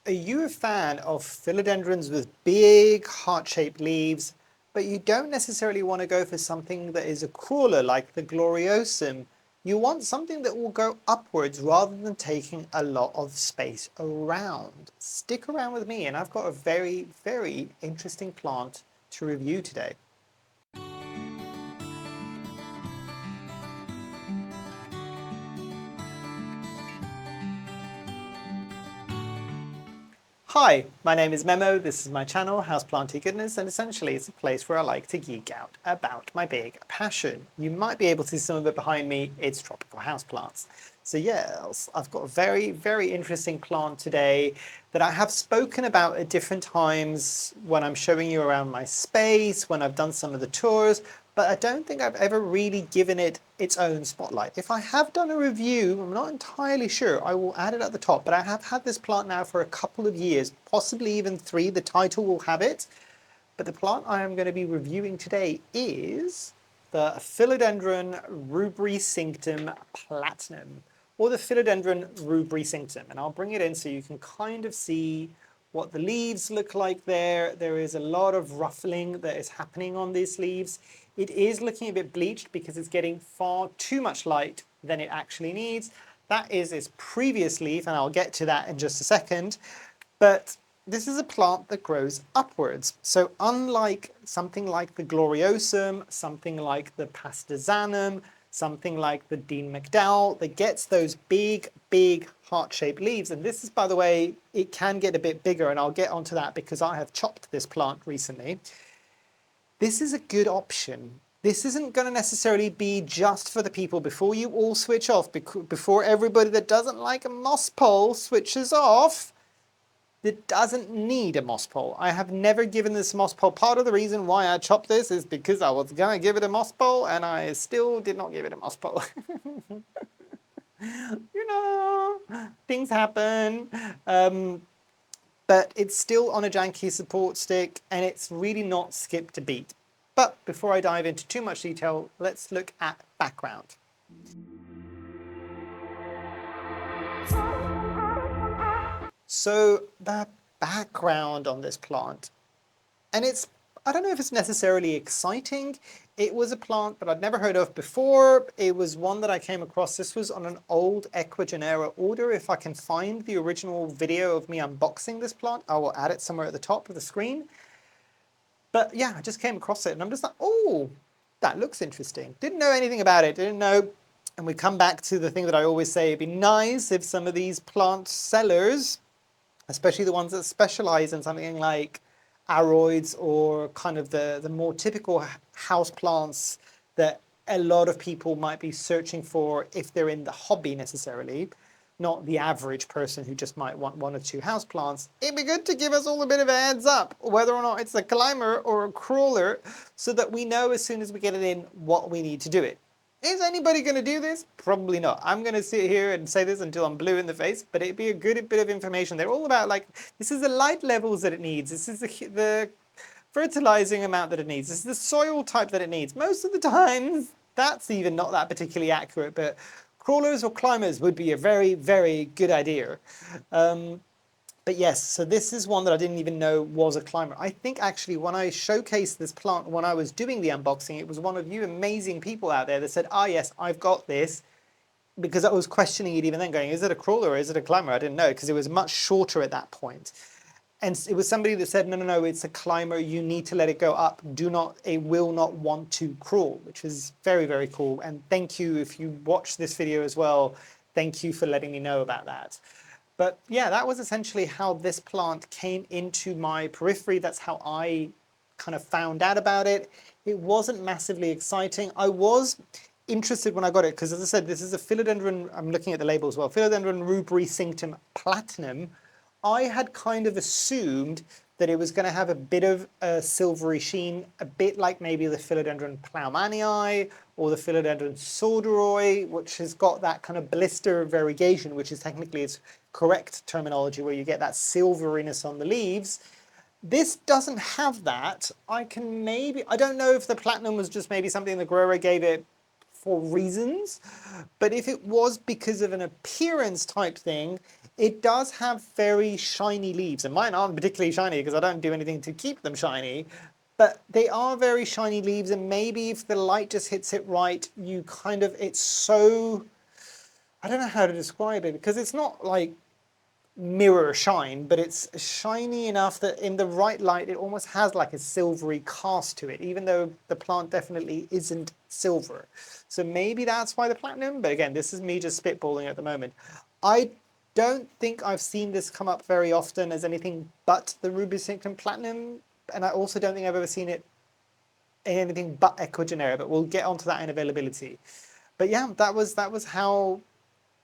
Are you a fan of philodendrons with big heart-shaped leaves, but you don't necessarily want to go for something that is a crawler like the gloriosum? You want something that will go upwards rather than taking a lot of space around. Stick around with me and I've got a very, very interesting plant to review today. Hi, my name is Memo, this is my channel, Houseplantygoodness, and essentially it's a place where I like to geek out about my big passion. You might be able to see some of it behind me, it's tropical houseplants. So yes, I've got a very, very interesting plant today that I have spoken about at different times when I'm showing you around my space, when I've done some of the tours, but I don't think I've ever really given it its own spotlight. If I have done a review, I'm not entirely sure, I will add it at the top, but I have had this plant now for a couple of years, possibly even 3, the title will have it. But the plant I am going to be reviewing today is the Philodendron rubrocinctum platinum, or the Philodendron rubrocinctum. And I'll bring it in so you can kind of see what the leaves look like there. There is a lot of ruffling that is happening on these leaves. It is looking a bit bleached because it's getting far too much light than it actually needs. That is its previous leaf, and I'll get to that in just a second. But this is a plant that grows upwards. So unlike something like the gloriosum, something like the pastazanum, something like the Dean McDowell, that gets those big, big heart-shaped leaves. And this is, by the way, it can get a bit bigger, and I'll get onto that because I have chopped this plant recently. This is a good option. This isn't going to necessarily be just for the people. Before you all switch off, before everybody that doesn't like a moss pole switches off, it doesn't need a moss pole. I have never given this moss pole. Part of the reason why I chopped this is because I was going to give it a moss pole and I still did not give it a moss pole. You know, things happen. But it's still on a janky support stick and it's really not skipped a beat. But before I dive into too much detail, let's look at background. So the background on this plant, and I don't know if it's necessarily exciting. It was a plant that I'd never heard of before. It was one that I came across. This was on an old Equigenera order. If I can find the original video of me unboxing this plant, I will add it somewhere at the top of the screen. But yeah, I just came across it and I'm just like, oh, that looks interesting. Didn't know anything about it, didn't know. And we come back to the thing that I always say, it'd be nice if some of these plant sellers, especially the ones that specialize in something like aroids or kind of the more typical house plants that a lot of people might be searching for if they're in the hobby necessarily, not the average person who just might want 1 or 2 house plants. It'd be good to give us all a bit of a heads up whether or not it's a climber or a crawler so that we know as soon as we get it in what we need to do it. Is anybody going to do this? Probably not. I'm going to sit here and say this until I'm blue in the face, but it'd be a good bit of information. They're all about, like, this is the light levels that it needs. This is the fertilizing amount that it needs. This is the soil type that it needs. Most of the times, that's even not that particularly accurate, but crawlers or climbers would be a very, very good idea. But yes, so this is one that I didn't even know was a climber. I think actually when I showcased this plant, when I was doing the unboxing, it was one of you amazing people out there that said, ah yes, I've got this, because I was questioning it even then, going, is it a crawler or is it a climber? I didn't know, because it was much shorter at that point. And it was somebody that said, no, no, no, it's a climber, you need to let it go up. It will not want to crawl, which is very, very cool. And thank you, if you watch this video as well, thank you for letting me know about that. But yeah, that was essentially how this plant came into my periphery. That's how I kind of found out about it. It wasn't massively exciting. I was interested when I got it, because as I said, this is a Philodendron, I'm looking at the label as well, Philodendron rubrocinctum platinum. I had kind of assumed that it was going to have a bit of a silvery sheen, a bit like maybe the Philodendron ploumanii or the Philodendron sordoroi, which has got that kind of blister variegation, which is technically its correct terminology, where you get that silveriness on the leaves. This doesn't have that. I don't know if the platinum was just maybe something the grower gave it for reasons, but if it was because of an appearance type thing, It does have very shiny leaves, and mine aren't particularly shiny because I don't do anything to keep them shiny, but they are very shiny leaves, and maybe if the light just hits it right, you kind of, it's so, I don't know how to describe it, because it's not like mirror shine, but it's shiny enough that in the right light it almost has like a silvery cast to it, even though the plant definitely isn't silver. So maybe that's why the platinum, but again, this is me just spitballing at the moment. I don't think I've seen this come up very often as anything but the rubrocinctum platinum, and I also don't think I've ever seen it in anything but equigenera, but we'll get onto that in availability. But yeah, that was how,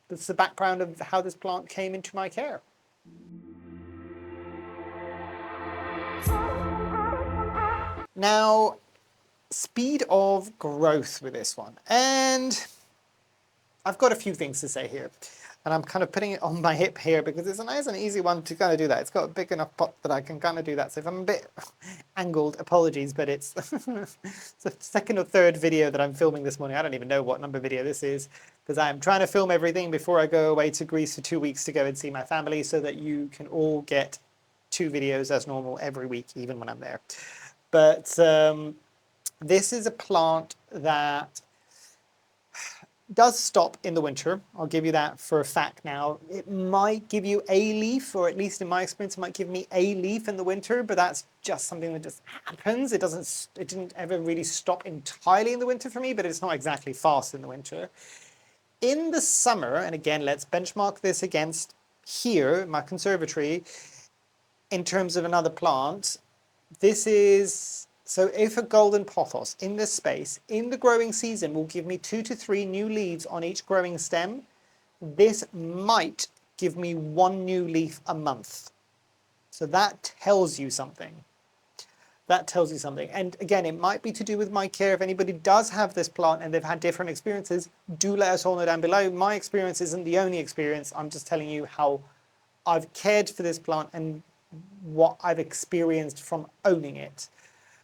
that's the background of how this plant came into my care. Now, speed of growth with this one. And I've got a few things to say here. And I'm kind of putting it on my hip here because it's a nice and easy one to kind of do that. It's got a big enough pot that I can kind of do that. So if I'm a bit angled, apologies, but it's, it's the second or third video that I'm filming this morning. I don't even know what number video this is because I'm trying to film everything before I go away to Greece for 2 weeks to go and see my family so that you can all get 2 videos as normal every week, even when I'm there. But this is a plant that does stop in the winter. I'll give you that for a fact now. It might give you a leaf, or at least in my experience, it might give me a leaf in the winter, but that's just something that just happens. It didn't ever really stop entirely in the winter for me, but it's not exactly fast in the winter. In the summer, and again, let's benchmark this against here, my conservatory, in terms of another plant, this is, so if a golden pothos in this space, in the growing season, will give me 2 to 3 new leaves on each growing stem, this might give me 1 new leaf a month. So that tells you something. That tells you something. And again, it might be to do with my care. If anybody does have this plant and they've had different experiences, do let us all know down below. My experience isn't the only experience. I'm just telling you how I've cared for this plant and what I've experienced from owning it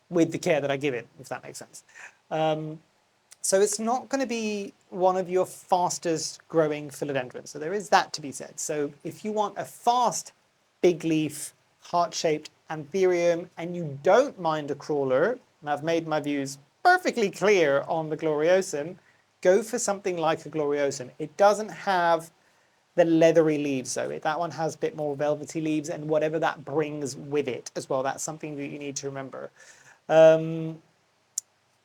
with the care that I give it, if that makes sense. So it's not going to be one of your fastest growing philodendrons. So there is that to be said. So if you want a fast, big leaf, heart-shaped anthurium, and you don't mind a crawler, and I've made my views perfectly clear on the gloriosum, go for something like a gloriosum. It doesn't have the leathery leaves though. That one has a bit more velvety leaves and whatever that brings with it as well. That's something that you need to remember. And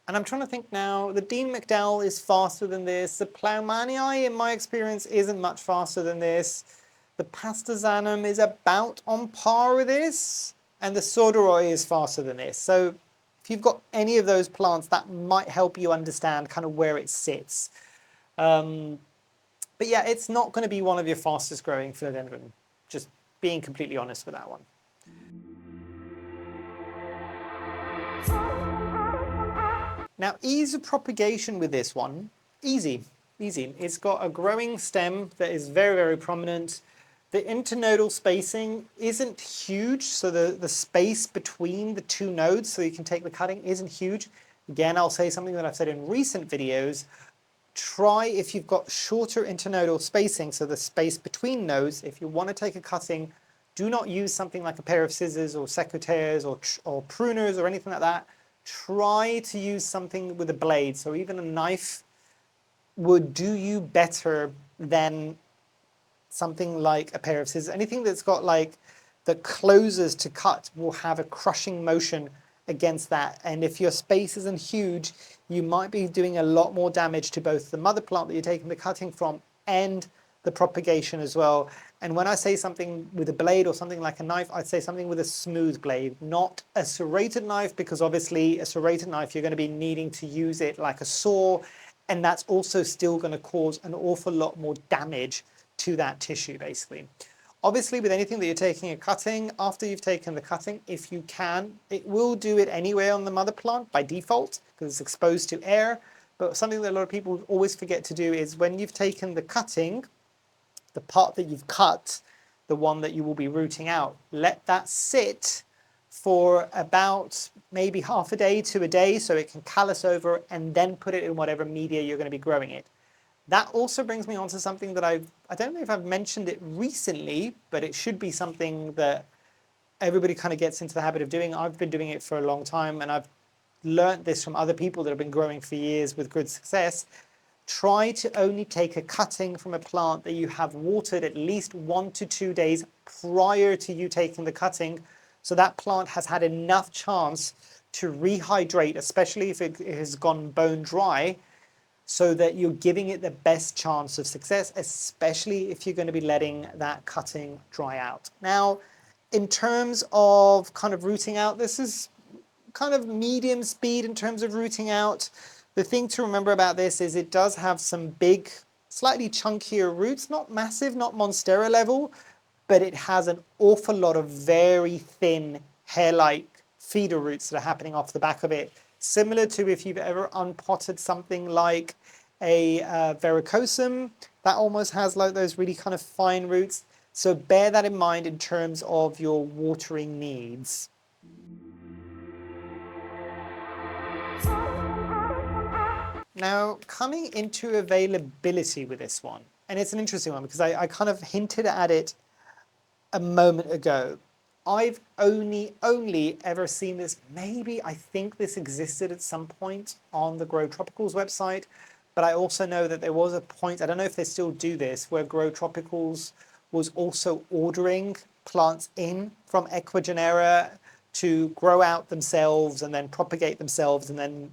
I'm trying to think now, the Dean McDowell is faster than this. The Ploumanii, in my experience, isn't much faster than this. The Pastazanum is about on par with this. And the Sorderoi is faster than this. So if you've got any of those plants, that might help you understand kind of where it sits. But yeah, it's not going to be one of your fastest growing philodendron. Just being completely honest with that one. Now, ease of propagation with this one, easy. It's got a growing stem that is very, very prominent. The internodal spacing isn't huge, so the space between the 2 nodes, so you can take the cutting, isn't huge. Again, I'll say something that I've said in recent videos. Try, if you've got shorter internodal spacing, so the space between nodes, if you want to take a cutting, do not use something like a pair of scissors or secateurs or pruners or anything like that. Try to use something with a blade. So even a knife would do you better than something like a pair of scissors. Anything that's got like that closes to cut will have a crushing motion against that. And if your space isn't huge, you might be doing a lot more damage to both the mother plant that you're taking the cutting from and the propagation as well. And when I say something with a blade or something like a knife, I'd say something with a smooth blade, not a serrated knife, because obviously a serrated knife, you're going to be needing to use it like a saw, and that's also still going to cause an awful lot more damage to that tissue, basically. Obviously, with anything that you're taking a cutting, after you've taken the cutting, if you can, it will do it anyway on the mother plant by default, because it's exposed to air. But something that a lot of people always forget to do is when you've taken the cutting, the part that you've cut, the one that you will be rooting out, let that sit for about maybe half a day to a day so it can callus over, and then put it in whatever media you're going to be growing it. That also brings me on to something that I don't know if I've mentioned it recently, but it should be something that everybody kind of gets into the habit of doing. I've been doing it for a long time, and I've learned this from other people that have been growing for years with good success. Try to only take a cutting from a plant that you have watered at least 1 to 2 days prior to you taking the cutting, so that plant has had enough chance to rehydrate, especially if it has gone bone dry, so that you're giving it the best chance of success, especially if you're going to be letting that cutting dry out. Now, in terms of kind of rooting out, this is kind of medium speed in terms of rooting out. The thing to remember about this is it does have some big, slightly chunkier roots, not massive, not monstera level, but it has an awful lot of very thin hair-like feeder roots that are happening off the back of it. Similar to if you've ever unpotted something like a verrucosum, that almost has like those really kind of fine roots. So bear that in mind in terms of your watering needs. Now, coming into availability with this one, and it's an interesting one because I kind of hinted at it a moment ago. I've only ever seen this, maybe I think this existed at some point on the Grow Tropicals website, but I also know that there was a point, I don't know if they still do this, where Grow Tropicals was also ordering plants in from Equigenera to grow out themselves and then propagate themselves and then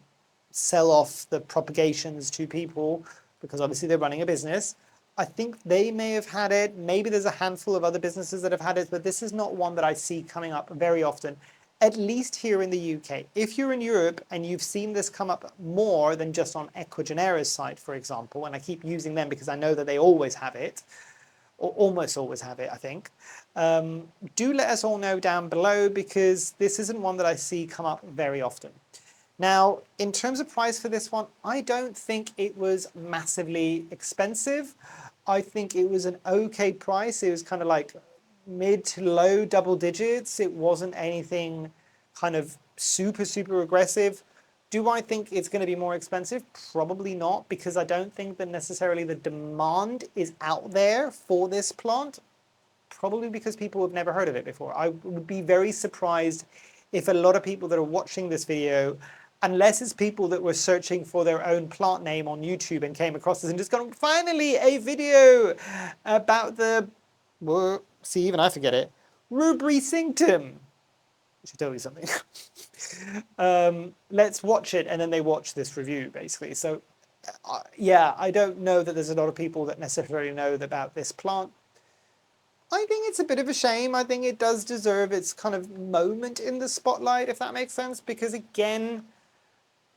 sell off the propagations to people, because obviously they're running a business. I think they may have had it. Maybe there's a handful of other businesses that have had it, but this is not one that I see coming up very often, at least here in the UK. If you're in Europe and you've seen this come up more than just on Equigenera's site, for example, and I keep using them because I know that they always have it, or almost always have it, I think, do let us all know down below, because this isn't one that I see come up very often. Now, in terms of price for this one, I don't think it was massively expensive. I think it was an okay price. It was kind of like mid to low double digits. It wasn't anything kind of super aggressive. Do I think it's going to be more expensive? Probably not, because I don't think that necessarily the demand is out there for this plant. Probably because people have never heard of it before. I would be very surprised if a lot of people that are watching this video, unless it's people that were searching for their own plant name on YouTube and came across this and just gone, finally a video about the, well, see, even I forget it, rubricinctum. I should tell you something. Let's watch it, and then they watch this review, basically. So, yeah, I don't know that there's a lot of people that necessarily know about this plant. I think it's a bit of a shame. I think it does deserve its kind of moment in the spotlight, if that makes sense, because again,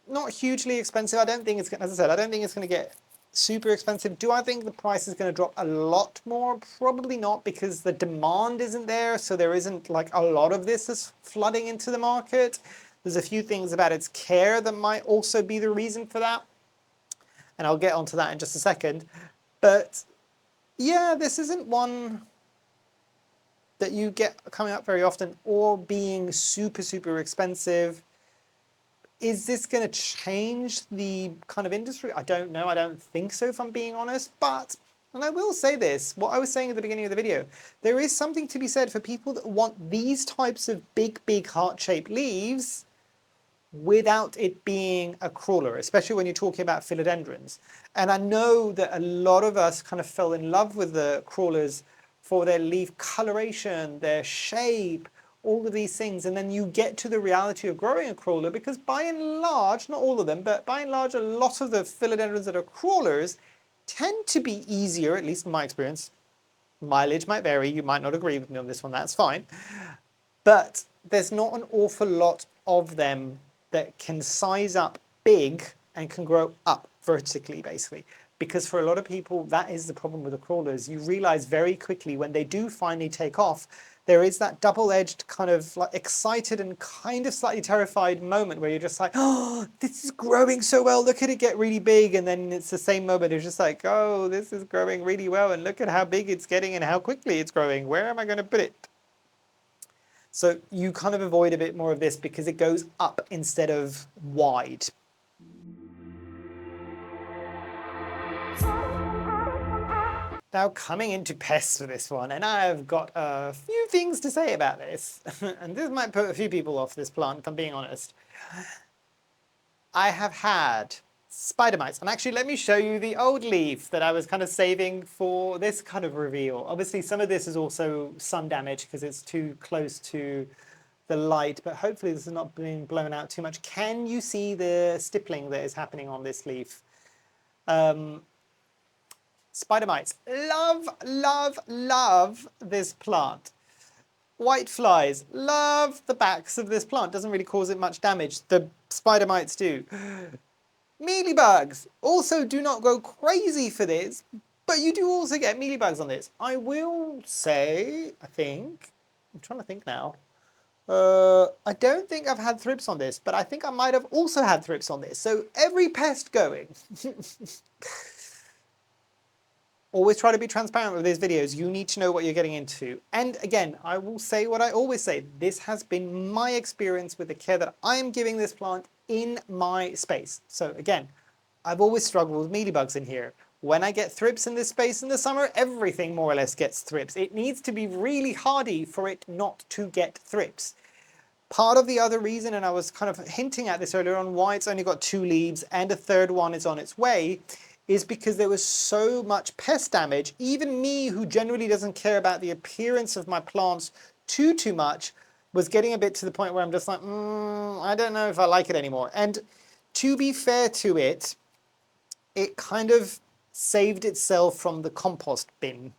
not hugely expensive. I don't think it's, as I said, I don't think it's going to get super expensive. Do I think the price is going to drop a lot more? Probably not, because the demand isn't there, so there isn't like a lot of this is flooding into the market. There's a few things about its care that might also be the reason for that, and I'll get onto that in just a second. But yeah, this isn't one that you get coming up very often, or being super expensive. Is this going to change the kind of industry? I don't know. I don't think so, if I'm being honest. But, and I will say this, what I was saying at the beginning of the video, there is something to be said for people that want these types of big heart-shaped leaves without it being a crawler, especially when you're talking about philodendrons. And I know that a lot of us kind of fell in love with the crawlers for their leaf coloration, their shape, all of these things, and then you get to the reality of growing a crawler, because by and large, not all of them, but by and large, a lot of the philodendrons that are crawlers tend to be easier, at least in my experience. Mileage might vary, you might not agree with me on this one, that's fine. But there's not an awful lot of them that can size up big and can grow up vertically, basically. Because for a lot of people, that is the problem with the crawlers. You realize very quickly when they do finally take off, there is that double-edged kind of like excited and kind of slightly terrified moment where you're just like, oh, this is growing so well, look at it get really big. And then it's the same moment, it's just like, oh, this is growing really well, and look at how big it's getting and how quickly it's growing. Where am I going to put it? So you kind of avoid a bit more of this because it goes up instead of wide. Now coming into pests for this one, and I've got a few things to say about this, and this might put a few people off this plant, if I'm being honest. I have had spider mites, and actually let me show you the old leaf that I was kind of saving for this kind of reveal. Obviously some of this is also sun damage because it's too close to the light, but hopefully this is not being blown out too much. Can you see the stippling that is happening on this leaf? Spider mites. Love, love, love this plant. White flies. Love the backs of this plant. Doesn't really cause it much damage. The spider mites do. Mealybugs also do not go crazy for this, but you do also get mealybugs on this. I will say, I think, I'm trying to think now. I don't think I've had thrips on this, but I think I might have also had thrips on this. So every pest going. Always try to be transparent with these videos. You need to know what you're getting into. And again, I will say what I always say. This has been my experience with the care that I am giving this plant in my space. So again, I've always struggled with mealybugs in here. When I get thrips in this space in the summer, everything more or less gets thrips. It needs to be really hardy for it not to get thrips. Part of the other reason, and I was kind of hinting at this earlier on, why it's only got 2 leaves and a third one is on its way, is because there was so much pest damage. Even me, who generally doesn't care about the appearance of my plants too much, was getting a bit to the point where I'm just like, I don't know if I like it anymore. And to be fair to it, it kind of saved itself from the compost bin.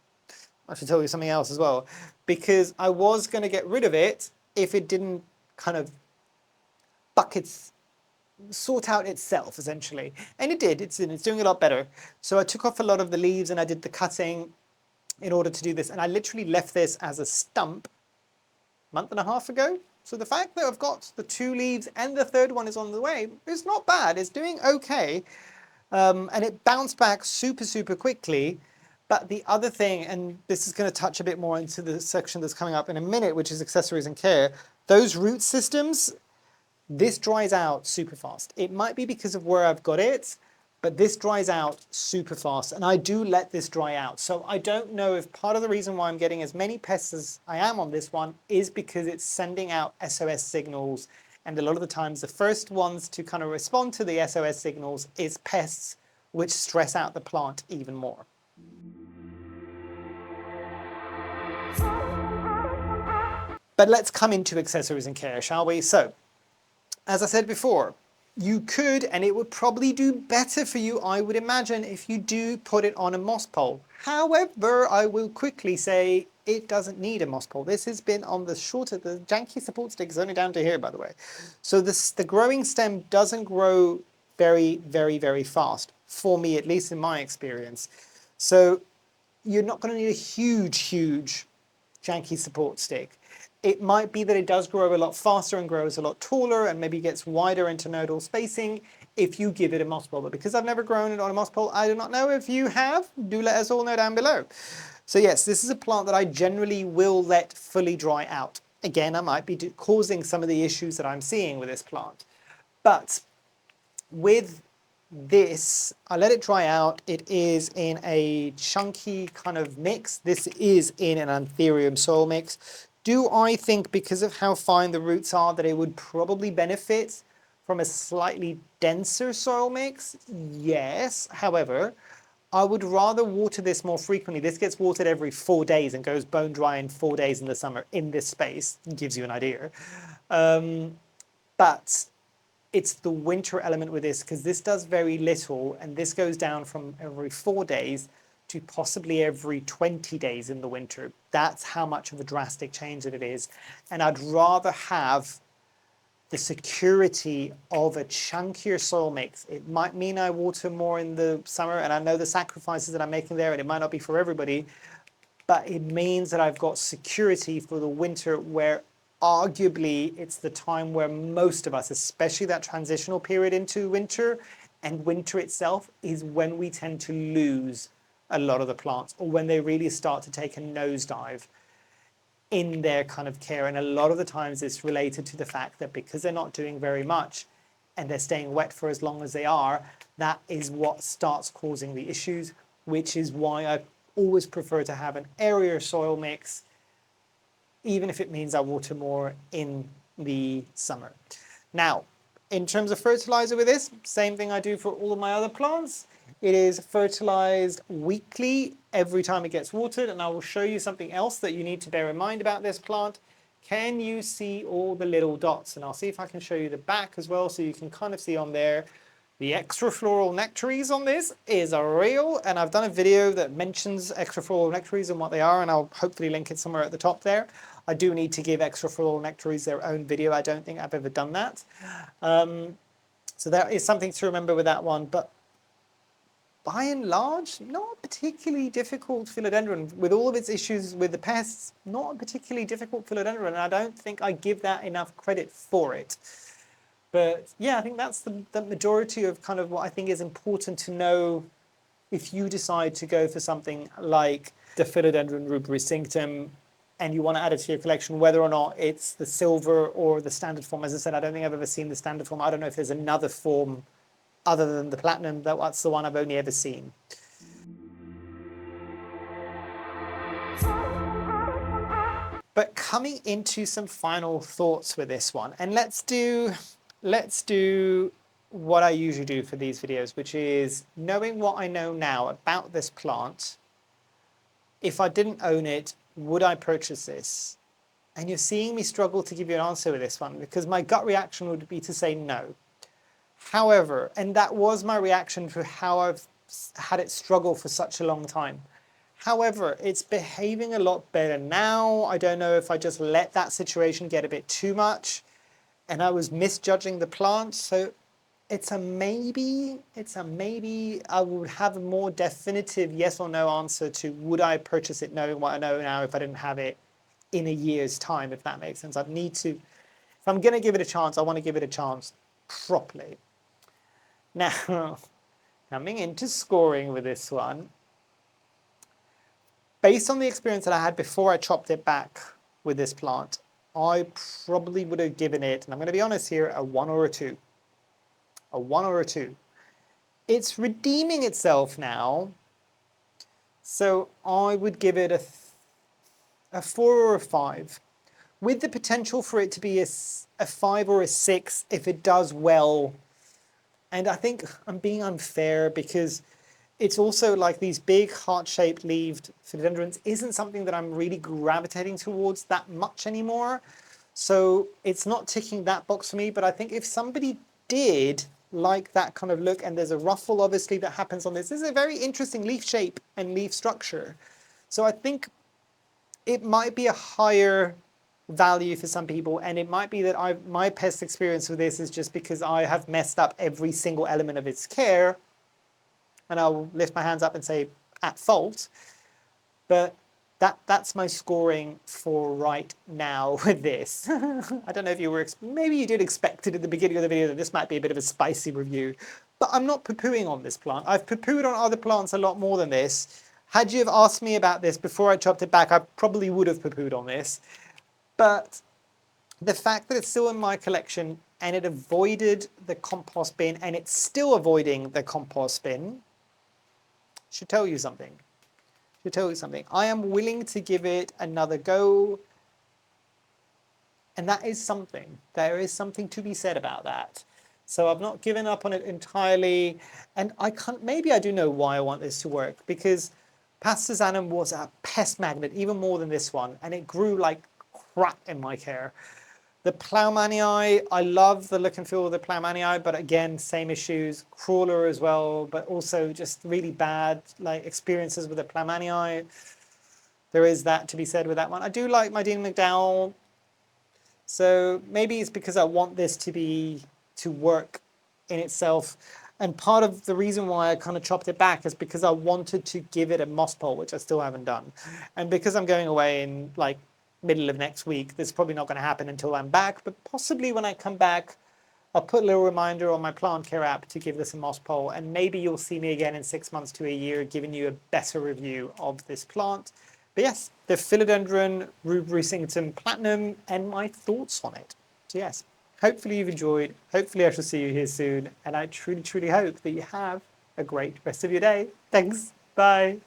I should tell you something else as well, because I was going to get rid of it if it didn't kind of sort out itself, essentially. And it did. It's doing a lot better. So I took off a lot of the leaves and I did the cutting in order to do this. And I literally left this as a stump a month and a half ago. So the fact that I've got the 2 leaves and the third one is on the way is not bad. It's doing okay. And it bounced back super quickly. But the other thing, and this is going to touch a bit more into the section that's coming up in a minute, which is accessories and care, those root systems, this dries out super fast. It might be because of where I've got it, but this dries out super fast, and I do let this dry out. So I don't know if part of the reason why I'm getting as many pests as I am on this one is because it's sending out SOS signals, and a lot of the times the first ones to kind of respond to the SOS signals is pests, which stress out the plant even more. But let's come into accessories and care, shall we? So, as I said before, you could, and it would probably do better for you, I would imagine, if you do put it on a moss pole. However, I will quickly say it doesn't need a moss pole. This has been on the shorter, the janky support stick is only down to here, by the way. So the growing stem doesn't grow very fast, for me, at least in my experience. So you're not going to need a huge janky support stick. It might be that it does grow a lot faster and grows a lot taller and maybe gets wider internodal spacing if you give it a moss pole. But because I've never grown it on a moss pole, I do not know if you have. Do let us all know down below. So yes, this is a plant that I generally will let fully dry out. Again, I might be causing some of the issues that I'm seeing with this plant. But with this, I let it dry out. It is in a chunky kind of mix. This is in an anthurium soil mix. Do I think, because of how fine the roots are, that it would probably benefit from a slightly denser soil mix? Yes. However, I would rather water this more frequently. This gets watered every 4 days and goes bone dry in 4 days in the summer in this space. It gives you an idea. But it's the winter element with this, because this does very little, and this goes down from every 4 days to possibly every 20 days in the winter. That's how much of a drastic change that it is. And I'd rather have the security of a chunkier soil mix. It might mean I water more in the summer, and I know the sacrifices that I'm making there, and it might not be for everybody, but it means that I've got security for the winter, where arguably it's the time where most of us, especially that transitional period into winter and winter itself, is when we tend to lose a lot of the plants, or when they really start to take a nosedive in their kind of care. And a lot of the times it's related to the fact that because they're not doing very much and they're staying wet for as long as they are, that is what starts causing the issues, which is why I always prefer to have an airier soil mix, even if it means I water more in the summer. Now, in terms of fertilizer with this, same thing I do for all of my other plants. It is fertilized weekly every time it gets watered, and I will show you something else that you need to bear in mind about this plant. Can you see all the little dots? And I'll see if I can show you the back as well, so you can kind of see on there. The extrafloral nectaries on this is real, and I've done a video that mentions extrafloral nectaries and what they are, and I'll hopefully link it somewhere at the top there. I do need to give extrafloral nectaries their own video. I don't think I've ever done that. So that is something to remember with that one, but by and large, not a particularly difficult philodendron. With all of its issues with the pests, not a particularly difficult philodendron, and I don't think I give that enough credit for it. But yeah, I think that's the majority of kind of what I think is important to know if you decide to go for something like the Philodendron rubrocinctum and you want to add it to your collection, whether or not it's the silver or the standard form. As I said, I don't think I've ever seen the standard form. I don't know if there's another form other than the platinum. That's the one I've only ever seen. But coming into some final thoughts with this one, and let's do what I usually do for these videos, which is knowing what I know now about this plant. If I didn't own it, would I purchase this? And you're seeing me struggle to give you an answer with this one because my gut reaction would be to say no. However, and that was my reaction for how I've had it struggle for such a long time. However, it's behaving a lot better now. I don't know if I just let that situation get a bit too much and I was misjudging the plant. So it's a maybe. I would have a more definitive yes or no answer to would I purchase it knowing what I know now if I didn't have it in a year's time, if that makes sense. I'd need to, if I'm going to give it a chance, I want to give it a chance properly. Now, coming into scoring with this one, based on the experience that I had before I chopped it back with this plant, I probably would have given it, and I'm going to be honest here, a 1 or a 2. A 1 or a 2. It's redeeming itself now, so I would give it a 4 or a 5, with the potential for it to be a 5 or a 6 if it does well. And I think I'm being unfair because it's also like these big heart-shaped leaved philodendrons isn't something that I'm really gravitating towards that much anymore. So it's not ticking that box for me, but I think if somebody did like that kind of look, and there's a ruffle obviously that happens on this. This is a very interesting leaf shape and leaf structure. So I think it might be a higher value for some people, and it might be that my pest experience with this is just because I have messed up every single element of its care, and I'll lift my hands up and say at fault. But that's my scoring for right now with this. I don't know if you were, maybe you did expect it at the beginning of the video that this might be a bit of a spicy review, but I'm not poo-pooing on this plant. I've poo-pooed on other plants a lot more than this. Had you have asked me about this before I chopped it back, I probably would have poo-pooed on this. But the fact that it's still in my collection and it avoided the compost bin and it's still avoiding the compost bin should tell you something. I am willing to give it another go, and that is something. There is something to be said about that. So I've not given up on it entirely, and maybe I do know why I want this to work, because Pastazanum was a pest magnet, even more than this one, and it grew like crap in my care. The Plougmanii, I love the look and feel of the Plougmanii, but again, same issues. Crawler as well, but also just really bad experiences with the Plougmanii. There is that to be said with that one. I do like my Dean McDowell, so maybe it's because I want this to work in itself. And part of the reason why I kind of chopped it back is because I wanted to give it a moss pole, which I still haven't done. And because I'm going away in middle of next week, this is probably not going to happen until I'm back, but possibly when I come back, I'll put a little reminder on my plant care app to give this a moss pole, and maybe you'll see me again in 6 months to a year giving you a better review of this plant. But yes, the Philodendron rubrocinctum platinum and my thoughts on it. So yes, hopefully you've enjoyed. Hopefully I shall see you here soon, and I truly, truly hope that you have a great rest of your day. Thanks. Bye.